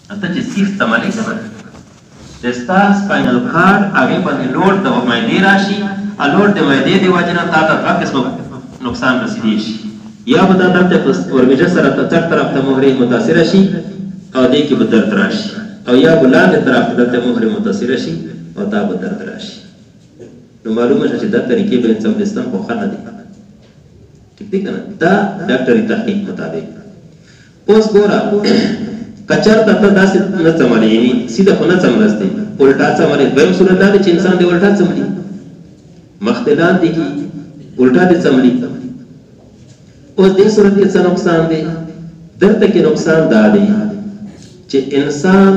ته چې سیخ څملې کنه د ستا سپاینل کارډ هغې باندې لوډ د معدې راشي لوډ د معدې د وجې نه تا ته دوه قسمه نقصان رسېدی شي یا به دا دلته په ورمېږه سره په څټ طرف ته مهرې متاثره شي او دې کې به درد راشي او یا به لاندې طرف ته دلته مهرې متاثره شي او دا به درد راشي نو معلومه شوه چې دا طریقې به څملستان خو ښه نه دي ټیک دی که نه دا ډاکټري تحقیق مطابق اوس ګوره که چېرته ته داسې نه څملې یعنې سیده خو نه څملستی الټا څملې دویم صورت دا دی چې انسان دې الټا څملي مخ دې لاندې کړي الټا دې څملي اوس دې صورت کې څه نقصان دی دلته کې نقصان دا دی چې انسان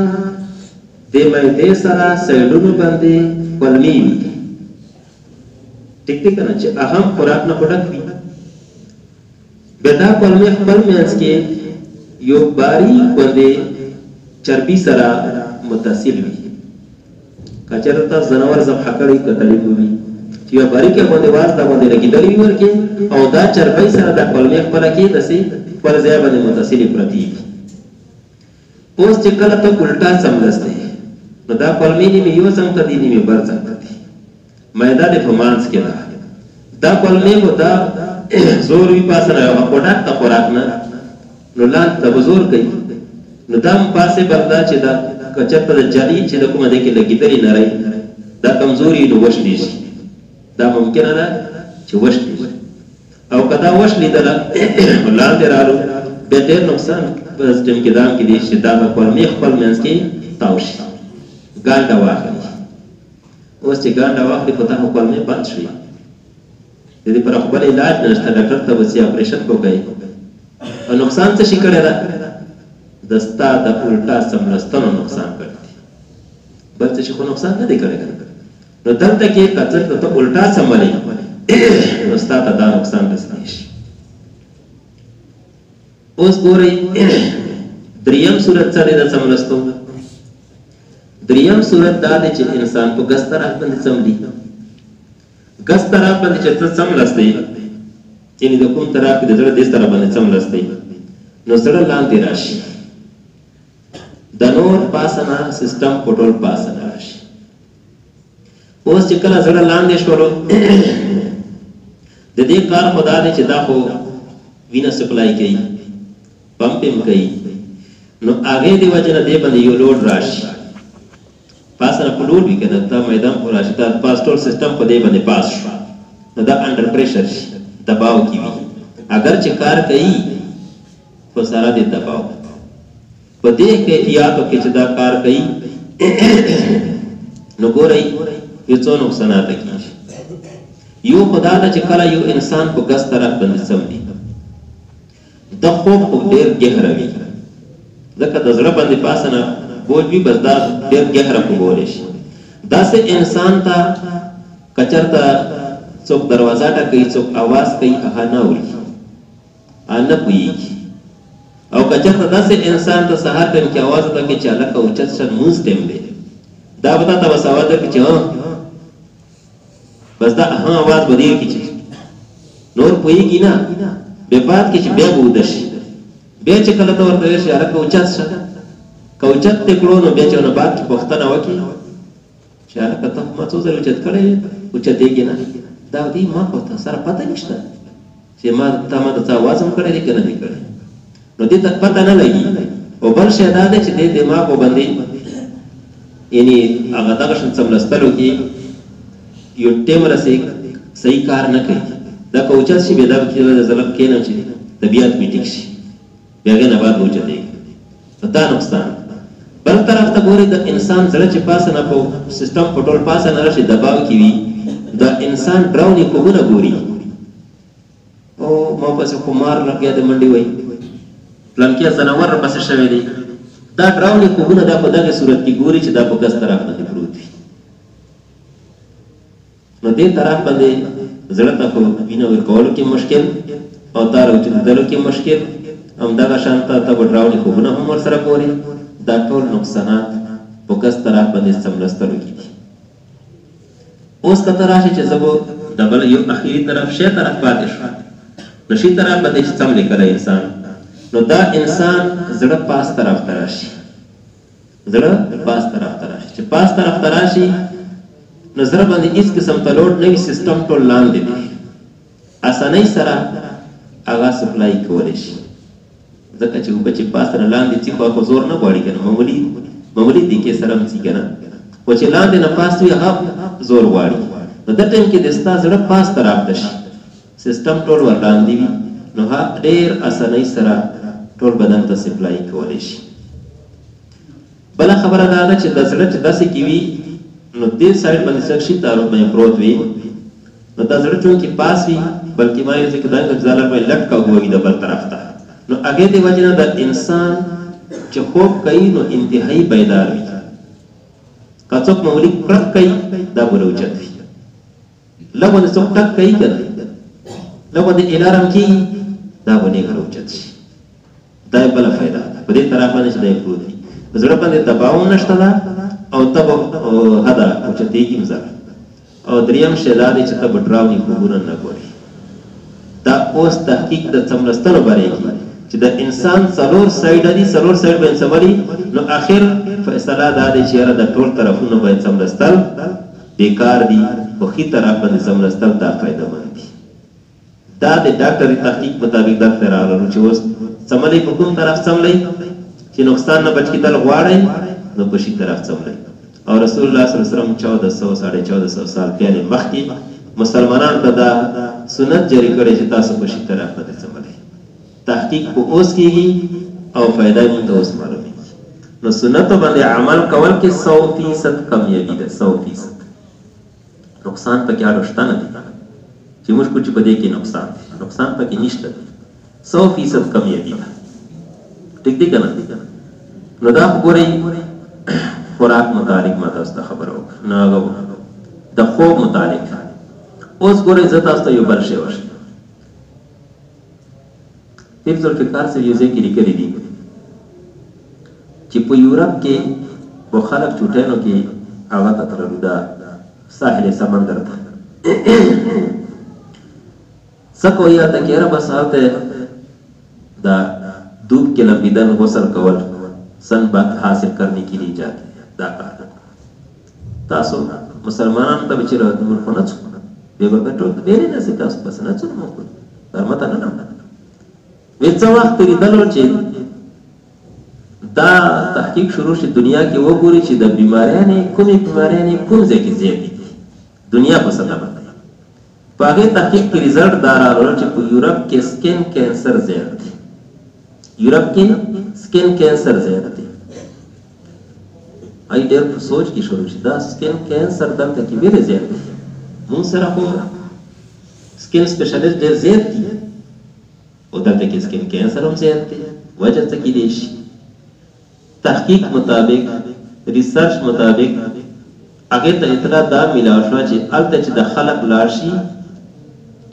د معدې سره سایډونو باندې کولمې وي ټیک دی که نه چې اهم خوراک نه ډک وي بیا دا کولمې خپل منځ کې یو باریک باندې چربي سره متصل وي که چېرته ځناور ذبحه کړی کتلی به وي چې یو باریکه باندې وازده باندې لګېدلې وي ورکې او دا چربۍ سره دا کولمې خپله کې داسې خپل ځای باندې متصلې پرتې وي اوس چې کله ته الټا څملستی نو دا کولمې نیمې یو څنګ ته دي نیمې بل څنګ ته دي معده دې په منځ کې ده دا کولمې خو دا زور وي پاسه نه خوراک ته خوراک نه نو لاندې ته به زور کوي نو دا هم پاسې بل دا چې دا که چېرته د جالي چې د کومه دی کې لګېدلې نری دا کمزوري نو وشلی شي دا ممکنه ده چې وشلی شي او که دا وشلیدله لاندې رالو بیا ډېر نقصان په سټیم کې دا هم کېدی شي دا به کولمې خپل منځ کې تاو شي ګانډه واخلي اوس چې ګانډه واخلي خو دا خو کولمې بند شوي د دې پر خپل علاج نشته ډاکټر ته به ځي اپریشن به کوي او نقصان څه شي کړی ده د ستا د الټا څملستنو نقصان کړی دی بل څه شي خو نقصان نه دی کړی نو دلته کې که چېرته ته الټا څملې نو ستا ته دا نقصان رسېدی شي اوس ګورئ دریم صورت څه دی د څملستو دریم صورت دا دی چې انسان په ګس طرف باندې څملي ګس طرف باندې چې ته څملستی یعنې د کوم طرف کې د زړه دې طرف باندې څملستی نو زړه لاندې راشي د نور پاسه نه سیسټم په ټول پاسه نه راشي اوس چې کله زړه لاندې شولو د دې کار خو دا دی چې دا خو وینه سپلای کوي پمپ هم کوي نو هغې د وجې نه دې باندې یو لوډ راشي پاسه نه په لوډ وي که نه دا میدان خو راشي دا پاس ټول سیسټم په دې باندې پاس شو نو دا انډر پریشر شي دباو کې وي اگر چې کار کوي خو سره د دباو په دې کیفیاتو کې چې دا کار کوي نو ګورئ یو څو نقصانات کېږي یو خو دا ده چې کله یو انسان په ګس طرف باندې څملي د خوب خو ډېر ګهره وي ځکه د زړه باندې پاسه نه بوج وي بس دا ډېر ګهره خوبولی شي داسې انسان ته که چېرته څوک دروازه ټکوي څوک اواز کوي هغه نه اوري نه پوهېږي او که چېرته داسې انسان ته سهار ټایم کې اواز وکړي چې هلکه اوچت شه لمونځ ټایم دی دا به تا ته بس اواز وکړي چې بس دا اواز به دې وکړي چې نور پوهېږي نه بیا بعد کې چې بیا به وده شي بیا چې کله ته ورته ویل شي هلکه اوچت شه که اوچت دې کړو نو بیا چې ونه بعد کې پوښتنه وکړي چې هلکه ته ما څو ځل اوچت کړی اوچتېږي نه دا دې ما خو ته سره پته نشته چې تا ما ته څه اواز هم کړی دی که نه دی کړی نو دې ته پته نه لګي او بل شی دا دی چې دې دماغ باندې یعنې هغه دغه شان څملستلو کې یو ټیم رسې صحیح کار نه کوي دا که اوچت شي بیا دا به ظلم کښېنم چې طبیعت مې ټیک شي بیا هغې نه بعد به اوچتېږي نو دا نقصان بل طرف ته ګورې د انسان زړه چې پاسه نه په سیسټم په ټول پاسه نه راشي دباو کې وي د انسان ډراونې خوبونه ګوري او ما پسې خو مار لګیا د منډې وایي پلانکې ځناور پسې شوی دی دا ډراونې خوبونه دا په دغې صورت کې ګوري چې دا په ګس طرف باندې پروت وي نو دې طرف باندې زړه ته خو وینه ورکولو کې مشکل او تا راوچتېدلو کې مشکل همدغه شان ته به ډراونې خوبونه هم ورسره ګورې دا ټول نقصانات په ګس طرف باندې څملستلو کې دي اوس که ته راشي چې زه به د بل یو اخري طرف شی طرف پاتې شو نو شي طرف باندې چې څملې کړی انسان نو دا انسان زړه پاس طرف ته راشي زړه پاس طرف ته راشي چې پاس طرف ته راشي نو زړه باندې هیڅ قسم ته لوډ نه وي سیستم ټول لاندې دی اسانۍ سره هغه سپلای کولی شي ځکه چې اوبه چې پاس نه لاندې ځي خو زور نه غواړي که نه معمولي دیکې سره هم ځي که نه خو چې لاندې نه پاس وي هغه زور غواړي نو دا ټایم کې د ستا زړه پاس طرف ته شي سیستم ټول ور لاندې وي نو هغه ډېر اسانۍ سره ټول بدن ته سپلای کولی شي بله خبره دا ده چې د زړه چې داسې کې وي نو دې سایډ باندې څه شي تعرض باندې پروت وي نو دا زړه چونکې پاس وي بلکې ما یې ځکه دا ځاله باندې لټکه وي د بل طرف ته نو هغې د وجې نه د انسان چې خوب کوي نو انتهایي بیدار وي که څوک معمولي کړک کوي دا به اوچت وي لږ باندې څوک ټک کوي که نه لږ باندې الارم کېږي دا به نېغه اوچت شي دا یې بله فایده ده په دې طرف باندې چې دا یې پروت وي په زړه باندې دباو هم نشته ده او ته به هده اوچتېږي هم زر او دریم شی دا دی چې ته به ډراوني خوبونه نه ګورې دا اوس تحقیق د څملستلو باره کې چې د انسان څلور سایډه دي څلور سایډ باندې څملي نو آخر فیصله دا دی چې یاره د ټول طرفونو باندې څملستل بیکار دي خو ښي طرف باندې څملستل دا فایدهمند دي دا د ډاکټري تحقیق مطابق دلته راغلو چې اوس څملئ په کوم طرف څملئ چې نقصان نه بچ کېدل غواړئ نو په ښي طرف څملئ او رسول الله صلی الله علیه وسلم 1400 साढ़े 1400 سال پهلې مخکې مسلمانانو ته دا سنت جاری کړی چې تاسو په ښي طرف باندې څملئ تحقیق په اوس کېږي او فایده یې موږ ته اوس معلومېږي نو سنتو باندې عمل کول کې 100% کامیابي ده 100% نقصان پکې اړه شته نه دی چې موږ کوچ په دې کې نقصان پکې نشته دی 100% کامیابي ده ټیک دی که نه نو دا ګورئ خوراک متعلق ما تاسو ته خبره وکړه نو هغه د خوب متعلق اوس ګورئ زه تاسو ته یو بل شی وښیم پیر ذوالفقار صاحب یو ځای کې لیکلي دي چې په یورپ کې به خلک چوټیانو کې هغه ته تللو دا ساحل سمندر ته څه کوي هلته کې یاره بس هلته دا دوب کې لمبیدن غسل کول سن بات حاصل کرنے کے لیے جاتے ہیں دا کار تاسو مسلمانان ته چې راځي خو نه څو به به ټول ډېر نه سي تاسو پس نه څو مو درمته نه نه وڅ وخت لیدلو چې دا تحقیق شروع شي دنیا کې وګوري چې د بیماریانې کومې کوم ځای کې زیات دي دنیا په سطح باندې په هغې تحقیق کې رزلټ دا راغلو چې په یورپ کې سکن کینسر زیات دی یورپ کې سکن کینسر زیات دی ای ډېر په سوچ کې شروع شي دا سکن کینسر دلته کې ډېر زیات دی مونږ سره خو سکن سپیشلیسټ ډېر زیات دي او دلته کې سکن کینسر هم زیات دی وجه څه کېدی شي تحقیق مطابق ریسرچ مطابق هغې ته اطلاع دا میلاو شوه چې هلته چې د خلق لاړ شي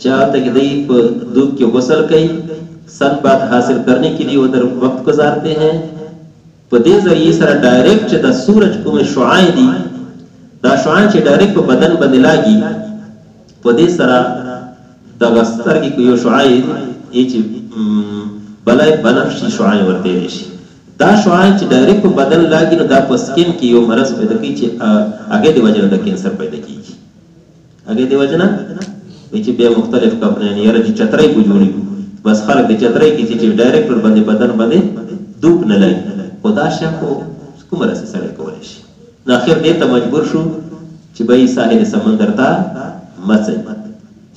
چې هلته کې دوی په دوب کې غسل کوي सन बात हासिल करने के लिए उधर वक्त गुजारते हैं पदे जरिए सर डायरेक्ट च द सूरज को में शुआएं दी दा शुआएं च डायरेक्ट को बदन बदलागी पदे सरा द गस्तर की कोई शुआएं ये च बलाय बनफशी शुआएं वर्ते देशी दा शुआएं च डायरेक्ट को बदन लागी न दा स्किन की यो मरज पैदा की च आगे दे वजह द कैंसर पैदा की आगे दे वजह ना विच बे मुख्तलिफ कपने यार जी चतराई को जोड़ी बस خلک د چترۍ کې چې ډایرکټ ور باندې بدن باندې دوب نه لګي خدا شکو کومه رسې سره کولی شي نو اخر دې ته مجبور شو چې به یې ساحل سمندر ته مڅئ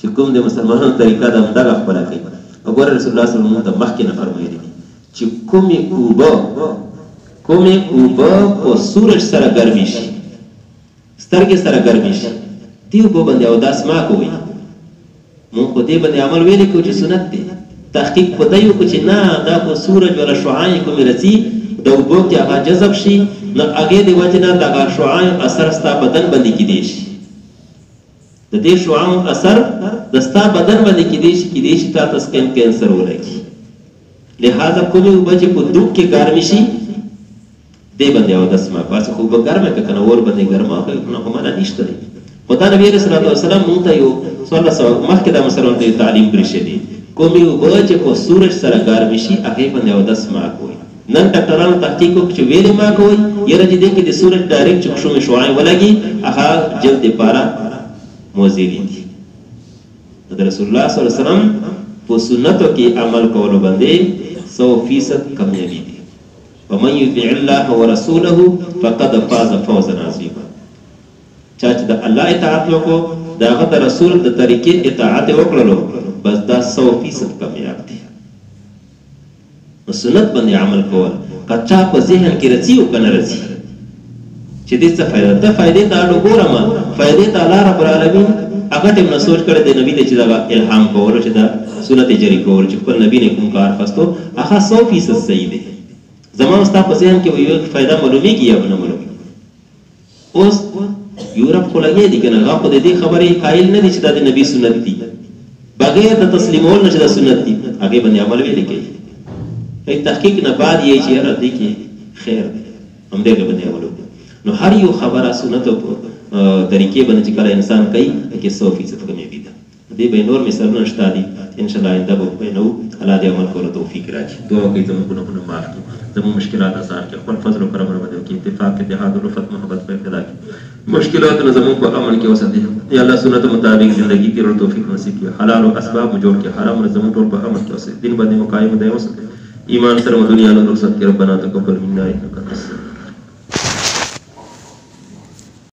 چې کوم د مسلمانانو طریقه ده همدغه خپله کوي وګوره رسول الله صلی الله علیه وسلم ته مخکې نه فرمایلي دي چې کومې اوبه په سورج سره ګرمې شي سترګې سره ګرمې شي دې اوبو باندې اوداس مه کوئ مونږ په دې باندې عمل ویلی کوو چې سنت دی تحقیق په دی وکړو چې نه دا په سورج ولا شعاع کومې رسي د اوبو کې هغه جذب شي نو هغې د وجې نه دغه شعاع اثر ستا بدن باندې کیدی شي د دې شعاع اثر د ستا بدن باندې کیدی شي تا ته سکن کینسر ولګي لہذا کومې اوبه چې په دوب کې ګرمې شي دې باندې اودس مه کوه هسې خو اوبه ګرمه که که نه اور باندې ګرمه نه خو منع نشته دی خو دا نبي علیه صلات وسلام مونږ ته یو مخکې دا مسله ورته تعلیم پرېښی دی کومې اوبه چې په سورج سره ګرمې شي هغې باندې اودس مه کوئ نن ډاکټرانو تحقیق وکړ چې ویلې ما کوي یره چې دې کې د سورج ډایرکټ چښوم شوای ولګي هغه جلد لپاره موزیری دي د رسول الله صلی الله علیه وسلم په سنتو کې عمل کولو باندې 100% کامیابی دي ومن يطع الله ورسوله فقد فاز فوزا عظیما چا چې د الله اطاعت وکړو داغه د رسول د طریقې اطاعت وکړلو بس دا 100% کامیاب دي سنت باندې عمل کول کچا په ذهن کې رسی او کنه رسی چې دې څه فائدہ ده فائدې ته اړه ګورم فائدې ته الله رب العالمین هغه ټیم نه سوچ کړی د نبی ته چې دا الهام کول چې دا سنت جری کول چې پر نبی نه کوم کار خاصو هغه 100% صحیح دی زموږ ستا په ذهن کې یو فائدہ معلومي کی یا نه معلومي اوس یورپ خو لګي دي کنه هغه په دې خبرې قائل نه دي چې دا د نبی سنت دي بغیر د تسلیمول نه چې دا سنت دي هغه باندې عمل ویل کوي تحقیق نه بعد یې چې رد کی خیر هم دې باندې عمل وکړو نو هر یو خبره سنت او طریقې باندې چې کله انسان کوي کې 100% کامیابی ده دې به نور مثالونه شته دي ان شاء الله آینده به نو الله دې عمل کولو توفیق راکړي دعا کوي زموږ ګناهونه معاف کړي زموږ مشکلات آسان کړي خپل فضل او کرم باندې کې اتفاق اتحاد او الفت محبت په ابتدا کې مشکلات نه زموږ په عمل کې وساتي یا الله سنت مطابق ژوندۍ تیرو توفیق نصیب کړي حلال او اسباب جوړ کړي حرام زموږ ټول په عمل کې وساتي دین باندې مقایم دی وساتي ایمان سره دنیا له رخصت کې ربنا تقبل منا انك انت